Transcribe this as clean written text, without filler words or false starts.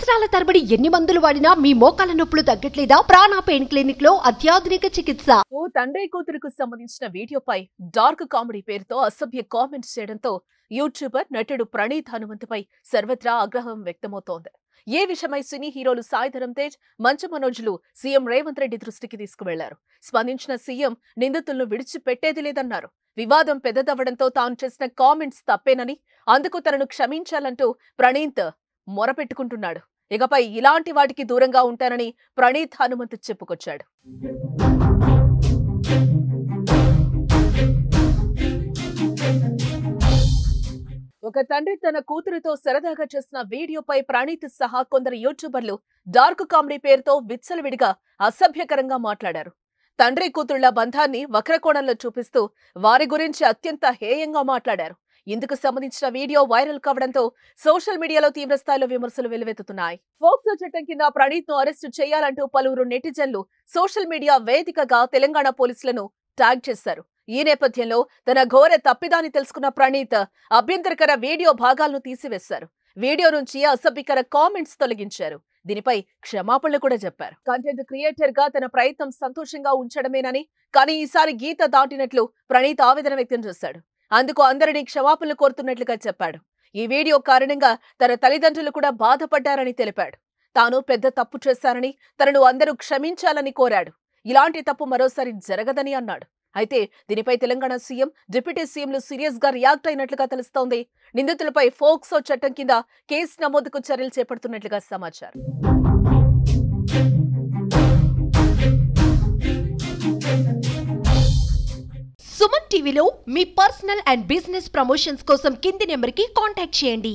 సంవత్సరాల తరబడి ఎన్ని మందులు వాడినా మీ మోకాల నొప్పులు తగ్గట్లేదా? ప్రాణ పెయిన్ క్లినిక్ లో అత్యాధునిక చికిత్స. ఓ తండ్రి కూతురుకు సంబంధించిన వీడియోపై డార్క్ కామెడీ పేరుతో అసభ్య కామెంట్స్ చేయడంతో యూట్యూబర్ నటుడు ప్రణీత్ హనుమంతుపై సర్వత్రా ఆగ్రహం వ్యక్తమవుతోంది. ఏ విషయమై సినీ హీరోలు సాయి ధరమ్ తేజ్, మంచు మనోజ్లు సీఎం రేవంత్ రెడ్డి దృష్టికి తీసుకువెళ్లారు. స్పందించిన సీఎం నిందితులను విడిచిపెట్టేది లేదన్నారు. వివాదం పెద్దదవ్వడంతో తాను చేసిన కామెంట్స్ తప్పేనని, అందుకు తనను క్షమించాలంటూ ప్రణీత్ మొరపెట్టుకుంటున్నాడు. ఇకపై ఇలాంటి వాటికి దూరంగా ఉంటానని ప్రణీత్ హనుమంత్ చెప్పుకొచ్చాడు. ఒక తండ్రి తన కూతురుతో సరదాగా చేసిన వీడియోపై ప్రణీత్ సహా కొందరు యూట్యూబర్లు డార్క్ కామెడీ పేరుతో విచ్చలవిడిగా అసభ్యకరంగా మాట్లాడారు. తండ్రి కూతుళ్ల బంధాన్ని వక్రకోణంలో చూపిస్తూ వారి గురించి అత్యంత హేయంగా మాట్లాడారు. ఇందుకు సంబంధించిన వీడియో వైరల్ కావడంతో సోషల్ మీడియాలో తీవ్ర స్థాయిలో విమర్శలు వెల్లువెత్తుతున్నాయి. ఫోక్సో చట్టం కింద ప్రణీత్ ను అరెస్టు చేయాలంటూ పలువురు నెటిజన్లు సోషల్ మీడియా వేదికగా తెలంగాణ పోలీసులను ట్యాగ్ చేశారు. ఈ నేపథ్యంలో తన ఘోర తప్పిదాన్ని తెలుసుకున్న ప్రణీత్ అభ్యంతరకర వీడియో భాగాలను తీసివేశారు. వీడియో నుంచి అసభ్యకర కామెంట్స్ తొలగించారు. దీనిపై క్షమాపణలు కూడా చెప్పారు. కంటెంట్ క్రియేటర్ గా తన ప్రయత్నం సంతోషంగా ఉంచడమేనని, కానీ ఈసారి గీత దాటినట్లు ప్రణీత్ ఆవేదన వ్యక్తం చేశాడు. అందుకు అందరినీ క్షమాపణలు కోరుతున్నట్లుగా చెప్పాడు. ఈ వీడియో కారణంగా తన తల్లిదండ్రులు కూడా బాధపడ్డారని తెలిపాడు. తాను పెద్ద తప్పు చేశానని, తనను అందరూ క్షమించాలని కోరాడు. ఇలాంటి తప్పు మరోసారి జరగదని అన్నాడు. అయితే దీనిపై తెలంగాణ సీఎం, డిప్యూటీ సీఎంలు సీరియస్ గా రియాక్ట్ అయినట్లుగా తెలుస్తోంది. నిందితులపై ఫోక్సో చట్టం కింద కేసు నమోదుకు చర్యలు చేపడుతున్నట్లుగా సమాచారం. సుమన్ టీవీలో మీ పర్సనల్ అండ్ బిజినెస్ ప్రమోషన్స్ కోసం కింది నెంబర్కి కాంటాక్ట్ చేయండి.